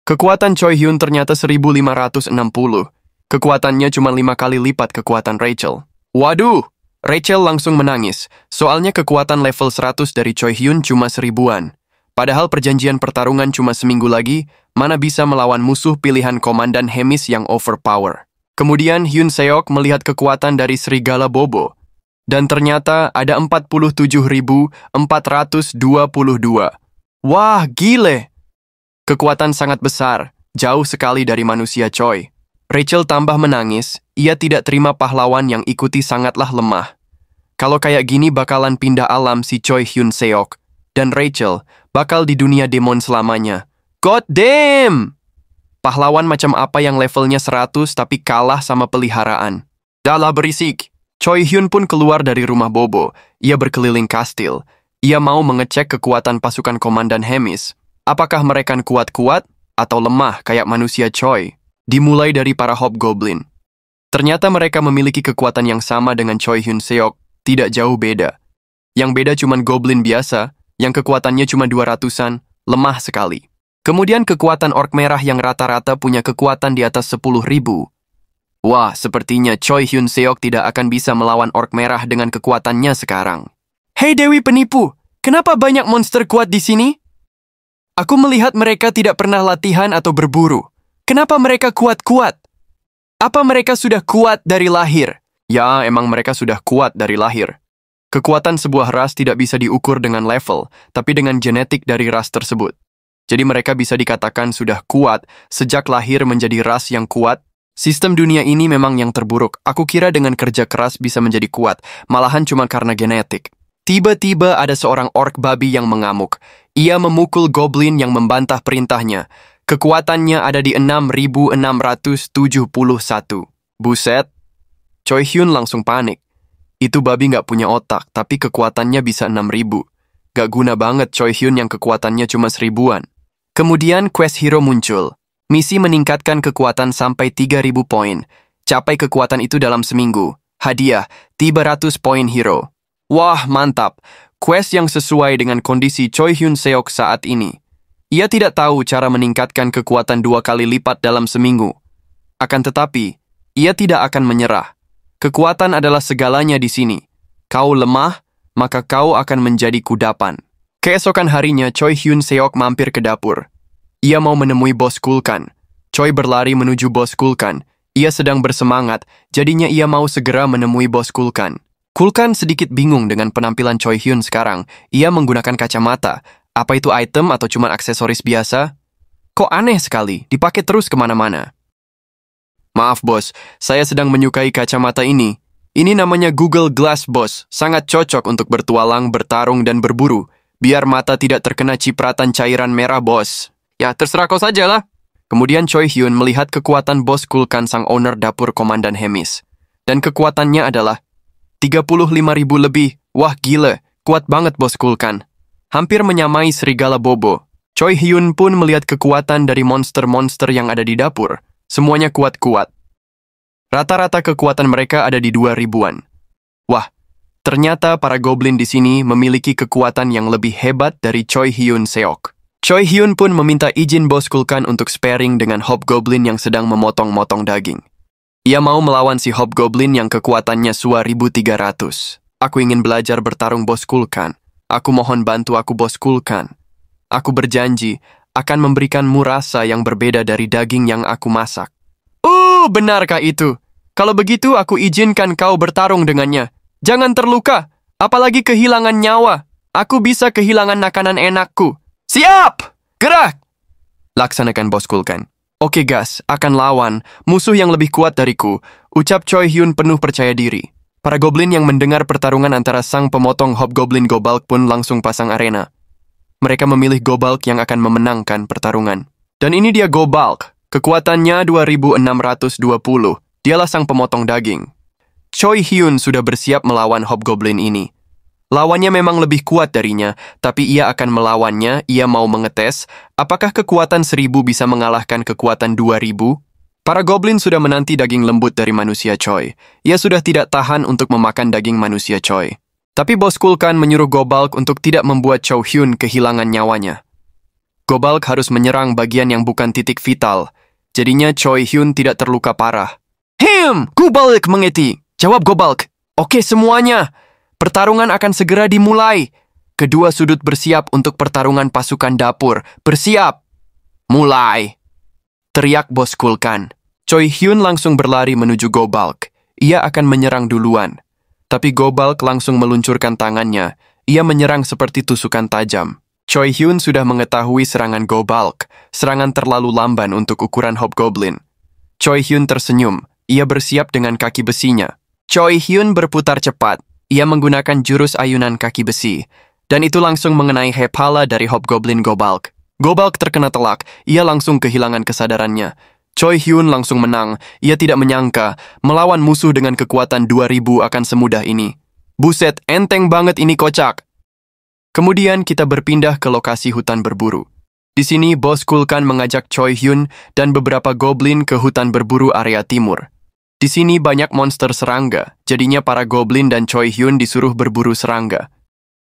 Kekuatan Choi Hyun ternyata 1560. Kekuatannya cuma 5 kali lipat kekuatan Rachel. Waduh! Rachel langsung menangis, soalnya kekuatan level 100 dari Choi Hyun cuma 1000-an. Padahal perjanjian pertarungan cuma seminggu lagi, mana bisa melawan musuh pilihan Komandan Hemis yang overpower. Kemudian Hyun Seok melihat kekuatan dari Serigala Bobo. Dan ternyata ada 47.422. Wah, gile! Kekuatan sangat besar, jauh sekali dari manusia Choi. Rachel tambah menangis, ia tidak terima pahlawan yang ikuti sangatlah lemah. Kalau kayak gini bakalan pindah alam si Choi Hyun Seok. Dan Rachel bakal di dunia demon selamanya. God damn! Pahlawan macam apa yang levelnya 100 tapi kalah sama peliharaan? Dahlah berisik. Choi Hyun pun keluar dari rumah Bobo. Ia berkeliling kastil. Ia mau mengecek kekuatan pasukan Komandan Hemis. Apakah mereka kuat-kuat atau lemah kayak manusia Choi? Dimulai dari para Hobgoblin. Ternyata mereka memiliki kekuatan yang sama dengan Choi Hyun Seok, tidak jauh beda. Yang beda cuman goblin biasa, yang kekuatannya cuma 200-an, lemah sekali. Kemudian kekuatan orc merah yang rata-rata punya kekuatan di atas 10.000. Wah, sepertinya Choi Hyun Seok tidak akan bisa melawan orc merah dengan kekuatannya sekarang. Hei Dewi Penipu, kenapa banyak monster kuat di sini? Aku melihat mereka tidak pernah latihan atau berburu. Kenapa mereka kuat-kuat? Apa mereka sudah kuat dari lahir? Ya, emang mereka sudah kuat dari lahir. Kekuatan sebuah ras tidak bisa diukur dengan level, tapi dengan genetik dari ras tersebut. Jadi mereka bisa dikatakan sudah kuat sejak lahir menjadi ras yang kuat. Sistem dunia ini memang yang terburuk. Aku kira dengan kerja keras bisa menjadi kuat, malahan cuma karena genetik. Tiba-tiba ada seorang orc babi yang mengamuk. Ia memukul goblin yang membantah perintahnya. Kekuatannya ada di 6.671. Buset. Choi Hyun langsung panik. Itu babi nggak punya otak, tapi kekuatannya bisa 6.000. Gak guna banget Choi Hyun yang kekuatannya cuma 1000-an. Kemudian quest hero muncul. Misi meningkatkan kekuatan sampai 3.000 poin. Capai kekuatan itu dalam seminggu. Hadiah, 300 poin hero. Wah, mantap. Quest yang sesuai dengan kondisi Choi Hyun Seok saat ini. Ia tidak tahu cara meningkatkan kekuatan 2 kali lipat dalam seminggu. Akan tetapi, ia tidak akan menyerah. Kekuatan adalah segalanya di sini. Kau lemah, maka kau akan menjadi kudapan. Keesokan harinya, Choi Hyun Seok mampir ke dapur. Ia mau menemui bos Kulkan. Choi berlari menuju bos Kulkan. Ia sedang bersemangat, jadinya ia mau segera menemui bos Kulkan. Kulkan sedikit bingung dengan penampilan Choi Hyun sekarang. Ia menggunakan kacamata. Apa itu item atau cuma aksesoris biasa? Kok aneh sekali, dipakai terus kemana-mana. Maaf bos, saya sedang menyukai kacamata ini. Ini namanya Google Glass bos, sangat cocok untuk bertualang, bertarung, dan berburu. Biar mata tidak terkena cipratan cairan merah bos. Ya terserah kau sajalah. Kemudian Choi Hyun melihat kekuatan bos Kulkan sang owner dapur Komandan Hemis. Dan kekuatannya adalah 35.000 lebih. Wah gila, kuat banget bos Kulkan. Hampir menyamai Serigala Bobo. Choi Hyun pun melihat kekuatan dari monster-monster yang ada di dapur. Semuanya kuat-kuat. Rata-rata kekuatan mereka ada di 2000-an. Wah, ternyata para goblin di sini memiliki kekuatan yang lebih hebat dari Choi Hyun Seok. Choi Hyun pun meminta izin bos Kulkan untuk sparring dengan Hobgoblin yang sedang memotong-motong daging. Ia mau melawan si Hobgoblin yang kekuatannya 1300. Aku ingin belajar bertarung bos Kulkan. Aku mohon bantu aku bos Kulkan. Aku berjanji akan memberikanmu rasa yang berbeda dari daging yang aku masak. Benarkah itu? Kalau begitu aku izinkan kau bertarung dengannya. Jangan terluka, apalagi kehilangan nyawa. Aku bisa kehilangan makanan enakku. Siap! Gerak! Laksanakan bos Kulkan. Oke gas, akan lawan musuh yang lebih kuat dariku. Ucap Choi Hyun penuh percaya diri. Para goblin yang mendengar pertarungan antara sang pemotong Hobgoblin Gobalk pun langsung pasang arena. Mereka memilih Gobalk yang akan memenangkan pertarungan. Dan ini dia Gobalk. Kekuatannya 2620. Dialah sang pemotong daging. Choi Hyun sudah bersiap melawan Hobgoblin ini. Lawannya memang lebih kuat darinya, tapi ia akan melawannya. Ia mau mengetes apakah kekuatan 1000 bisa mengalahkan kekuatan 2000. Para goblin sudah menanti daging lembut dari manusia Choi. Ia sudah tidak tahan untuk memakan daging manusia Choi. Tapi bos Kulkan menyuruh Gobalk untuk tidak membuat Choi Hyun kehilangan nyawanya. Gobalk harus menyerang bagian yang bukan titik vital. Jadinya Choi Hyun tidak terluka parah. Gobalk mengerti. Jawab Gobalk. Oke semuanya. Pertarungan akan segera dimulai. Kedua sudut bersiap untuk pertarungan pasukan dapur. Bersiap. Mulai. Teriak Bos Kulkan. Choi Hyun langsung berlari menuju Gobalk. Ia akan menyerang duluan. Tapi Gobalk langsung meluncurkan tangannya. Ia menyerang seperti tusukan tajam. Choi Hyun sudah mengetahui serangan Gobalk, serangan terlalu lamban untuk ukuran Hobgoblin. Choi Hyun tersenyum, ia bersiap dengan kaki besinya. Choi Hyun berputar cepat, ia menggunakan jurus ayunan kaki besi, dan itu langsung mengenai kepala dari Hobgoblin Gobalk. Gobalk terkena telak, ia langsung kehilangan kesadarannya. Choi Hyun langsung menang, ia tidak menyangka melawan musuh dengan kekuatan 2000 akan semudah ini. Buset, enteng banget ini kocak. Kemudian kita berpindah ke lokasi hutan berburu. Di sini Bos Kulkan mengajak Choi Hyun dan beberapa goblin ke hutan berburu area timur. Di sini banyak monster serangga, jadinya para goblin dan Choi Hyun disuruh berburu serangga.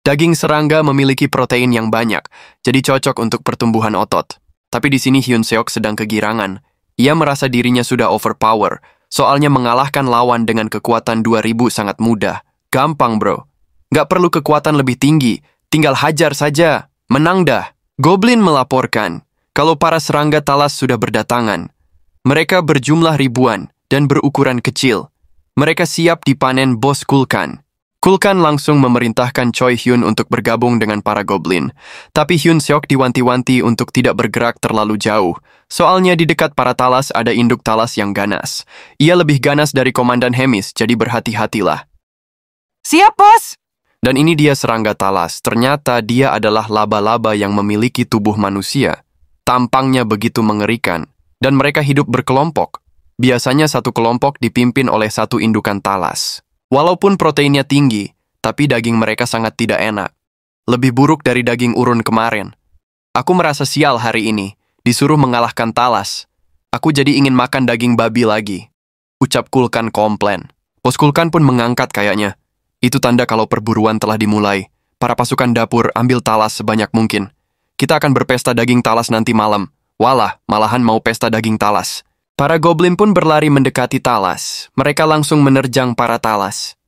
Daging serangga memiliki protein yang banyak, jadi cocok untuk pertumbuhan otot. Tapi di sini Hyun Seok sedang kegirangan. Ia merasa dirinya sudah overpower, soalnya mengalahkan lawan dengan kekuatan 2000 sangat mudah. Gampang bro. Nggak perlu kekuatan lebih tinggi. Tinggal hajar saja, menang dah. Goblin melaporkan, kalau para serangga talas sudah berdatangan. Mereka berjumlah ribuan dan berukuran kecil. Mereka siap dipanen Bos Kulkan. Kulkan langsung memerintahkan Choi Hyun untuk bergabung dengan para goblin. Tapi Hyun Seok diwanti-wanti untuk tidak bergerak terlalu jauh. Soalnya di dekat para talas ada induk talas yang ganas. Ia lebih ganas dari Komandan Hemis, jadi berhati-hatilah. Siap, Bos! Dan ini dia serangga talas. Ternyata dia adalah laba-laba yang memiliki tubuh manusia. Tampangnya begitu mengerikan. Dan mereka hidup berkelompok. Biasanya satu kelompok dipimpin oleh satu indukan talas. Walaupun proteinnya tinggi, tapi daging mereka sangat tidak enak. Lebih buruk dari daging urun kemarin. Aku merasa sial hari ini. Disuruh mengalahkan talas. Aku jadi ingin makan daging babi lagi. Ucap Kulkan komplain. Bos Kulkan pun mengangkat kayaknya. Itu tanda kalau perburuan telah dimulai. Para pasukan dapur ambil talas sebanyak mungkin. Kita akan berpesta daging talas nanti malam. Walah, malahan mau pesta daging talas. Para goblin pun berlari mendekati talas. Mereka langsung menerjang para talas.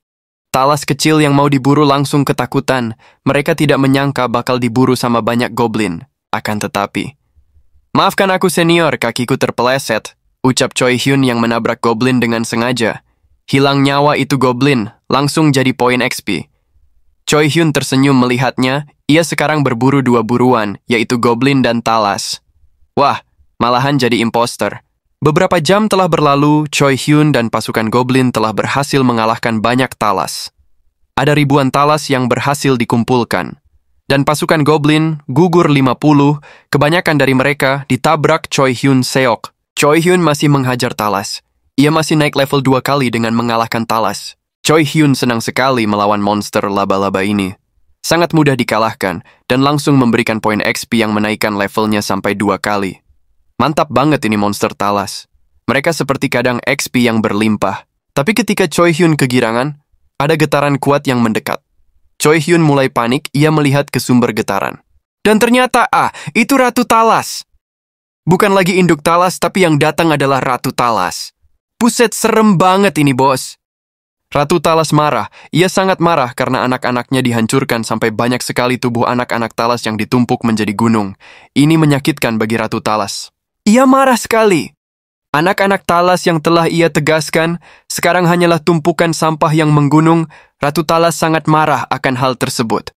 Talas kecil yang mau diburu langsung ketakutan. Mereka tidak menyangka bakal diburu sama banyak goblin. Akan tetapi, maafkan aku senior, kakiku terpeleset. Ucap Choi Hyun yang menabrak goblin dengan sengaja. Hilang nyawa itu goblin, langsung jadi poin XP. Choi Hyun tersenyum melihatnya, ia sekarang berburu dua buruan, yaitu goblin dan talas. Wah, malahan jadi imposter. Beberapa jam telah berlalu, Choi Hyun dan pasukan goblin telah berhasil mengalahkan banyak talas. Ada ribuan talas yang berhasil dikumpulkan. Dan pasukan goblin gugur 50, kebanyakan dari mereka ditabrak Choi Hyun Seok. Choi Hyun masih menghajar talas. Ia masih naik level 2 kali dengan mengalahkan talas. Choi Hyun senang sekali melawan monster laba-laba ini. Sangat mudah dikalahkan dan langsung memberikan poin XP yang menaikkan levelnya sampai 2 kali. Mantap banget ini monster talas. Mereka seperti kadang XP yang berlimpah. Tapi ketika Choi Hyun kegirangan, ada getaran kuat yang mendekat. Choi Hyun mulai panik, ia melihat ke sumber getaran. Dan ternyata, itu Ratu Talas. Bukan lagi induk talas, tapi yang datang adalah Ratu Talas. Buset, serem banget ini, bos. Ratu Talas marah. Ia sangat marah karena anak-anaknya dihancurkan sampai banyak sekali tubuh anak-anak talas yang ditumpuk menjadi gunung. Ini menyakitkan bagi Ratu Talas. Ia marah sekali. Anak-anak talas yang telah ia tegaskan, sekarang hanyalah tumpukan sampah yang menggunung. Ratu Talas sangat marah akan hal tersebut.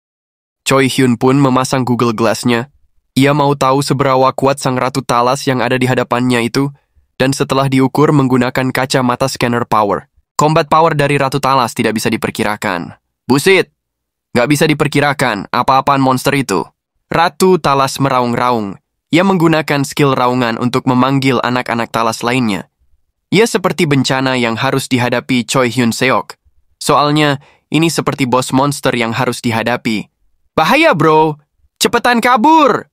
Choi Hyun pun memasang Google Glass-nya. Ia mau tahu seberapa kuat sang Ratu Talas yang ada di hadapannya itu. Dan setelah diukur menggunakan kacamata scanner power. Combat power dari Ratu Talas tidak bisa diperkirakan. Busit! Nggak bisa diperkirakan apa-apaan monster itu. Ratu Talas meraung-raung. Ia menggunakan skill raungan untuk memanggil anak-anak talas lainnya. Ia seperti bencana yang harus dihadapi Choi Hyun Seok. Soalnya, ini seperti bos monster yang harus dihadapi. Bahaya bro! Cepetan kabur!